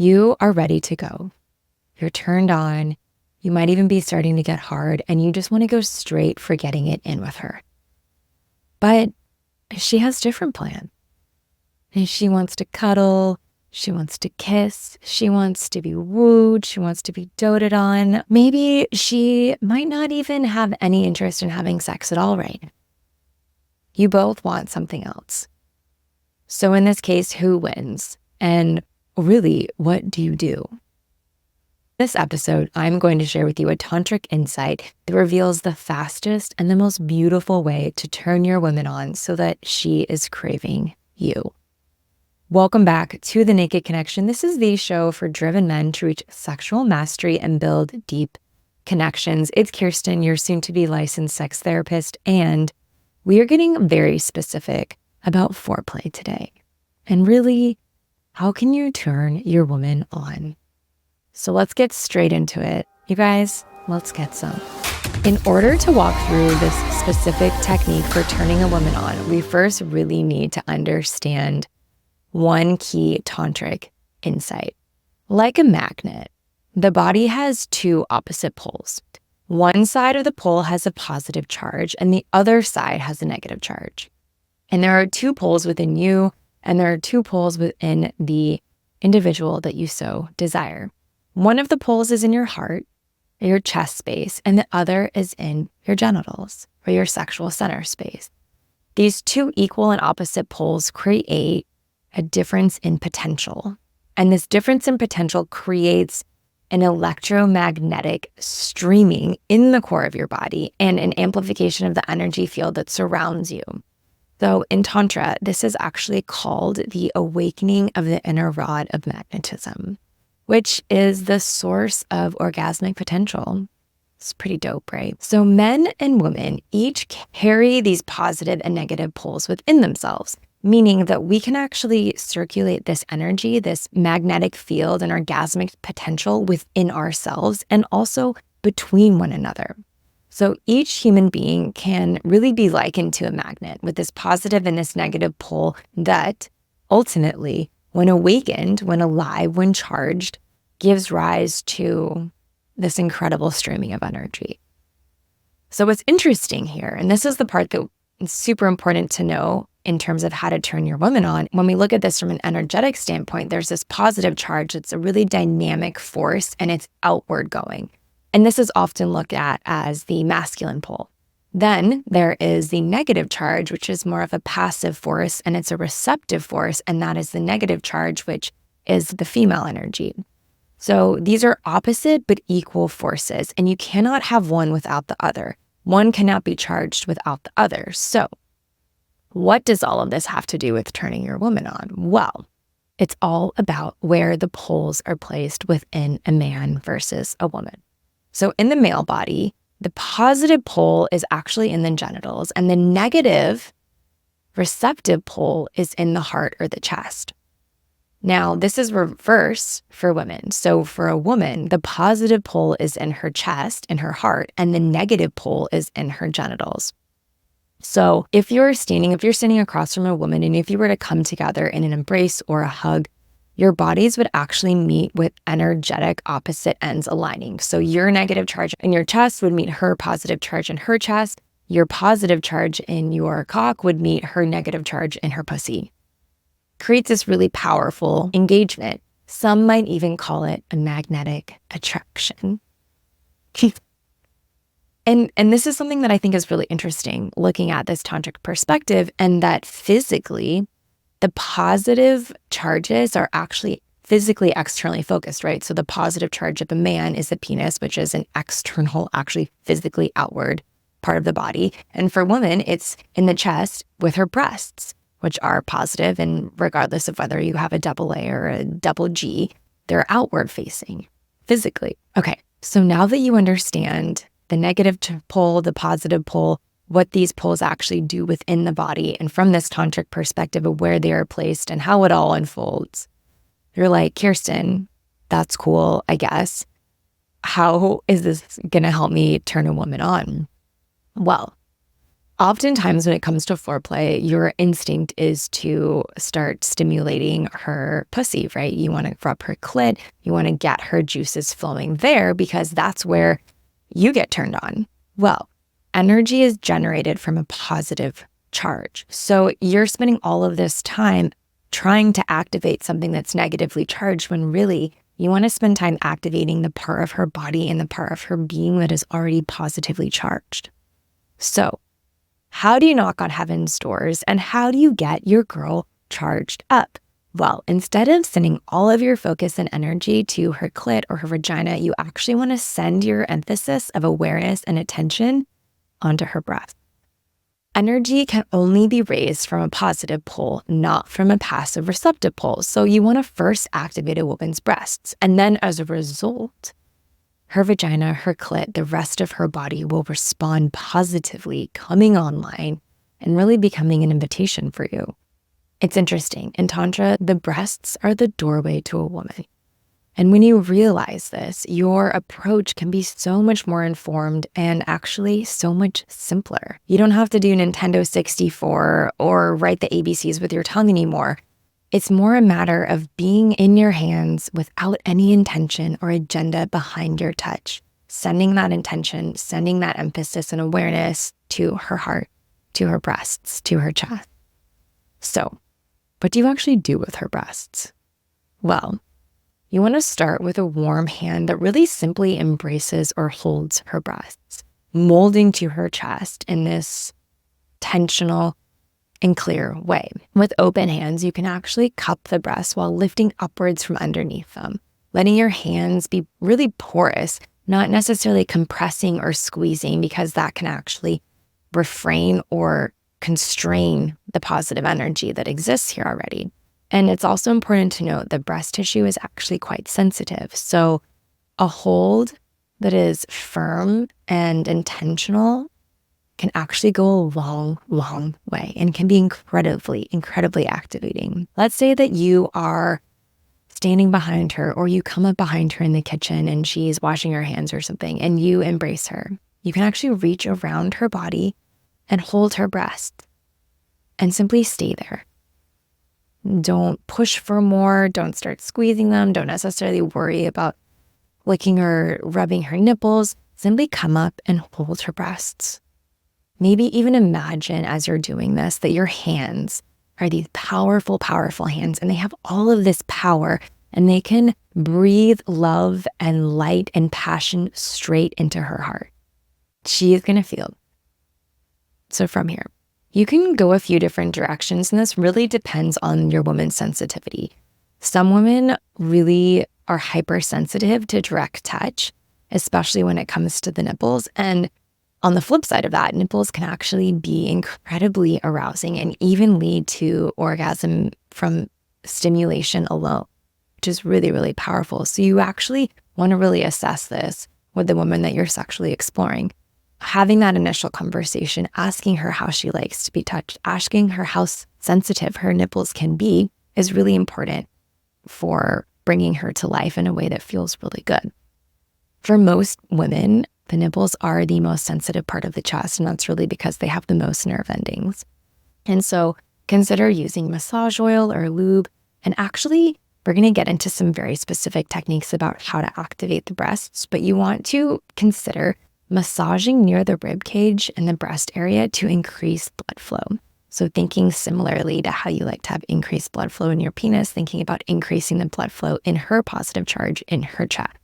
You are ready to go. You're turned on. You might even be starting to get hard, and you just want to go straight for getting it in with her. But she has a different plan. And she wants to cuddle. She wants to kiss. She wants to be wooed. She wants to be doted on. Maybe she might not even have any interest in having sex at all right now. You both want something else. So in this case, who wins? And really, what do you do? This episode, I'm going to share with you a tantric insight that reveals the fastest and the most beautiful way to turn your woman on so that she is craving you. Welcome back to The Naked Connection. This is the show for driven men to reach sexual mastery and build deep connections. It's Kirsten, your soon-to-be licensed sex therapist, and we are getting very specific about foreplay today. And really, how can you turn your woman on? So let's get straight into it. You guys, let's get some. In order to walk through this specific technique for turning a woman on, we first really need to understand one key tantric insight. Like a magnet, the body has two opposite poles. One side of the pole has a positive charge and the other side has a negative charge. And there are two poles within you, and there are two poles within the individual that you so desire. One of the poles is in your heart, your chest space, and the other is in your genitals or your sexual center space. These two equal and opposite poles create a difference in potential. And this difference in potential creates an electromagnetic streaming in the core of your body and an amplification of the energy field that surrounds you. So in Tantra, this is actually called the awakening of the inner rod of magnetism, which is the source of orgasmic potential. It's pretty dope, right? So men and women each carry these positive and negative poles within themselves, meaning that we can actually circulate this energy, this magnetic field and orgasmic potential within ourselves and also between one another. So each human being can really be likened to a magnet with this positive and this negative pole that ultimately, when awakened, when alive, when charged, gives rise to this incredible streaming of energy. So what's interesting here, and this is the part that is super important to know in terms of how to turn your woman on, when we look at this from an energetic standpoint, there's this positive charge that's a really dynamic force and it's outward going. And this is often looked at as the masculine pole. Then there is the negative charge, which is more of a passive force and it's a receptive force, and that is the negative charge, which is the female energy. So these are opposite but equal forces, and you cannot have one without the other. One cannot be charged without the other. So what does all of this have to do with turning your woman on? Well, it's all about where the poles are placed within a man versus a woman. So in the male body, the positive pole is actually in the genitals, and the negative receptive pole is in the heart or the chest. Now, this is reverse for women. So for a woman, the positive pole is in her chest, in her heart, and the negative pole is in her genitals. So if you're standing across from a woman, and if you were to come together in an embrace or a hug, your bodies would actually meet with energetic opposite ends aligning. So your negative charge in your chest would meet her positive charge in her chest. Your positive charge in your cock would meet her negative charge in her pussy. Creates this really powerful engagement. Some might even call it a magnetic attraction. And this is something that I think is really interesting, looking at this tantric perspective, and that physically, the positive charges are actually physically externally focused, right? So the positive charge of a man is the penis, which is an external, actually physically outward part of the body. And for women, it's in the chest with her breasts, which are positive, and regardless of whether you have a double A or a double G, they're outward facing physically. Okay, so now that you understand the negative pole, the positive pole, what these poles actually do within the body, and from this tantric perspective of where they are placed and how it all unfolds, you're like, Kirsten, that's cool, I guess. How is this gonna help me turn a woman on? Well, Oftentimes when it comes to foreplay, your instinct is to start stimulating her pussy, right? You want to rub her clit. You want to get her juices flowing there because that's where you get turned on. Well, energy is generated from a positive charge. So you're spending all of this time trying to activate something that's negatively charged when really you want to spend time activating the part of her body and the part of her being that is already positively charged. So how do you knock on heaven's doors and how do you get your girl charged up? Well, instead of sending all of your focus and energy to her clit or her vagina, you actually want to send your emphasis of awareness and attention onto her breath. Energy can only be raised from a positive pole, not from a passive receptive pole. So you want to first activate a woman's breasts. And then as a result, her vagina, her clit, the rest of her body will respond positively, coming online and really becoming an invitation for you. It's interesting. In Tantra, the breasts are the doorway to a woman. And when you realize this, your approach can be so much more informed and actually so much simpler. You don't have to do Nintendo 64 or write the ABCs with your tongue anymore. It's more a matter of being in your hands without any intention or agenda behind your touch, sending that intention, sending that emphasis and awareness to her heart, to her breasts, to her chest. So, what do you actually do with her breasts? Well, you want to start with a warm hand that really simply embraces or holds her breasts, molding to her chest in this tensional and clear way. With open hands, you can actually cup the breasts while lifting upwards from underneath them, letting your hands be really porous, not necessarily compressing or squeezing because that can actually refrain or constrain the positive energy that exists here already. And it's also important to note that breast tissue is actually quite sensitive. So a hold that is firm and intentional can actually go a long, long way and can be incredibly, incredibly activating. Let's say that you are standing behind her or you come up behind her in the kitchen and she's washing her hands or something and you embrace her. You can actually reach around her body and hold her breast and simply stay there. Don't push for more. Don't start squeezing them. Don't necessarily worry about licking or rubbing her nipples. Simply come up and hold her breasts. Maybe even imagine as you're doing this that your hands are these powerful, powerful hands and they have all of this power and they can breathe love and light and passion straight into her heart. She is going to feel. So from here, you can go a few different directions and this really depends on your woman's sensitivity. Some women really are hypersensitive to direct touch, especially when it comes to the nipples. And on the flip side of that, nipples can actually be incredibly arousing and even lead to orgasm from stimulation alone, which is really, really powerful. So you actually want to really assess this with the woman that you're sexually exploring. Having that initial conversation, asking her how she likes to be touched, asking her how sensitive her nipples can be is really important for bringing her to life in a way that feels really good. For most women, the nipples are the most sensitive part of the chest, and that's really because they have the most nerve endings. And so consider using massage oil or lube. And actually, we're going to get into some very specific techniques about how to activate the breasts, but you want to consider massaging near the rib cage and the breast area to increase blood flow. So thinking similarly to how you like to have increased blood flow in your penis, thinking about increasing the blood flow in her positive charge in her chest.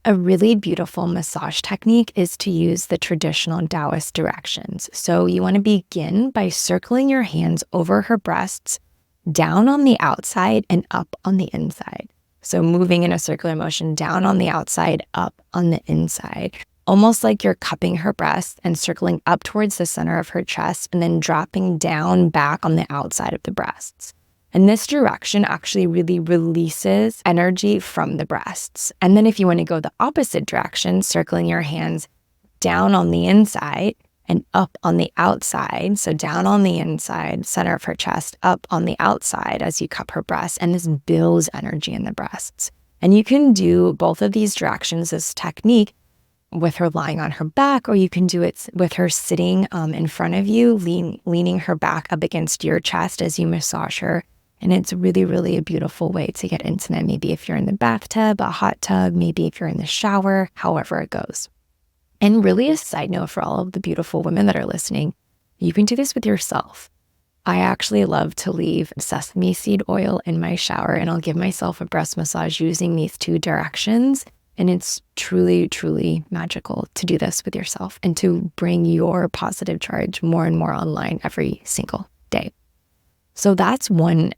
A really beautiful massage technique is to use the traditional Taoist directions. So you want to begin by circling your hands over her breasts, down on the outside and up on the inside. So moving in a circular motion down on the outside, up on the inside, almost like you're cupping her breasts and circling up towards the center of her chest and then dropping down back on the outside of the breasts. And this direction actually really releases energy from the breasts. And then if you want to go the opposite direction, circling your hands down on the inside and up on the outside. So down on the inside, center of her chest, up on the outside as you cup her breasts. And this builds energy in the breasts. And you can do both of these directions, this technique, with her lying on her back, or you can do it with her sitting in front of you, leaning her back up against your chest as you massage her. And it's really, really a beautiful way to get intimate. Maybe if you're in the bathtub, a hot tub, maybe if you're in the shower, however it goes. And really a side note for all of the beautiful women that are listening, you can do this with yourself. I actually love to leave sesame seed oil in my shower, and I'll give myself a breast massage using these two directions. And it's truly, truly magical to do this with yourself and to bring your positive charge more and more online every single day. So that's one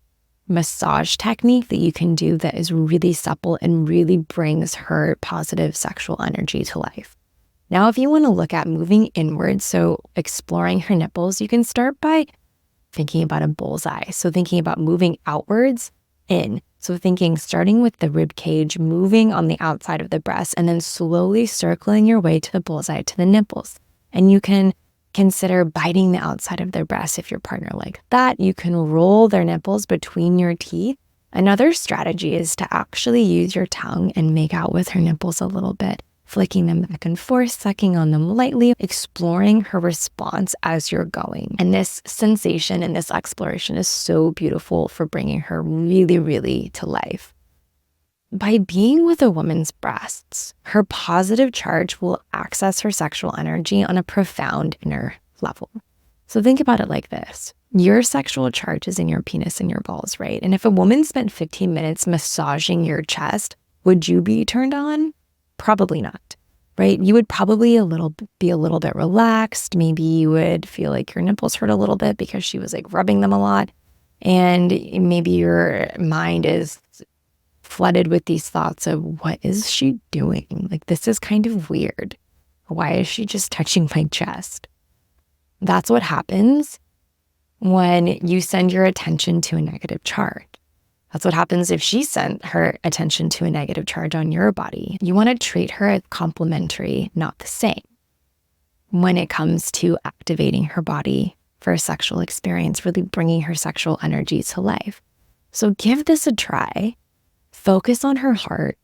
massage technique that you can do that is really supple and really brings her positive sexual energy to life. Now, if you want to look at moving inwards, so exploring her nipples, you can start by thinking about a bullseye. So thinking about moving outwards in. So thinking, starting with the rib cage, moving on the outside of the breast, and then slowly circling your way to the bullseye, to the nipples. And you can consider biting the outside of their breast if your partner likes that. You can roll their nipples between your teeth. Another strategy is to actually use your tongue and make out with her nipples a little bit, flicking them back and forth, sucking on them lightly, exploring her response as you're going. And this sensation and this exploration is so beautiful for bringing her really, really to life. By being with a woman's breasts, her positive charge will access her sexual energy on a profound inner level. So think about it like this. Your sexual charge is in your penis and your balls, right? And if a woman spent 15 minutes massaging your chest, would you be turned on? Probably not, right? You would probably be a little bit relaxed. Maybe you would feel like your nipples hurt a little bit because she was like rubbing them a lot. And maybe your mind is flooded with these thoughts of, what is she doing? Like, this is kind of weird. Why is she just touching my chest? That's what happens when you send your attention to a negative charge. That's what happens if she sent her attention to a negative charge on your body. You want to treat her as complementary, not the same. When it comes to activating her body for a sexual experience, really bringing her sexual energy to life. So give this a try. Focus on her heart,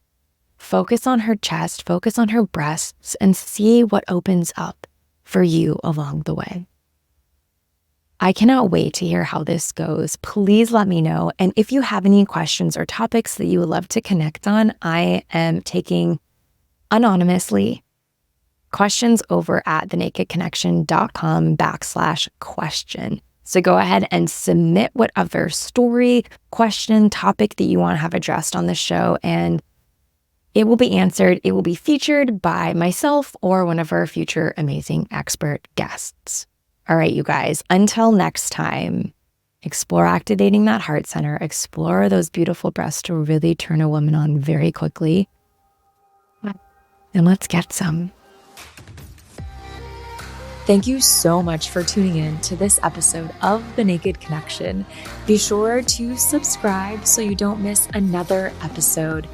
focus on her chest, focus on her breasts, and see what opens up for you along the way. I cannot wait to hear how this goes. Please let me know. And if you have any questions or topics that you would love to connect on, I am taking anonymously questions over at thenakedconnection.com/question. So go ahead and submit whatever story, question, topic that you want to have addressed on the show, and it will be answered. It will be featured by myself or one of our future amazing expert guests. All right, you guys, until next time, explore activating that heart center, explore those beautiful breasts to really turn a woman on very quickly. And let's get some. Thank you so much for tuning in to this episode of The Naked Connection. Be sure to subscribe so you don't miss another episode.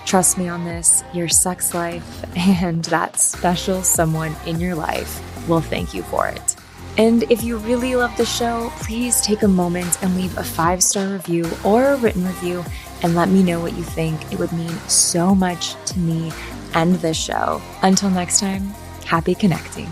Trust me on this, your sex life and that special someone in your life will thank you for it. And if you really love the show, please take a moment and leave a 5-star review or a written review and let me know what you think. It would mean so much to me and this show. Until next time, happy connecting.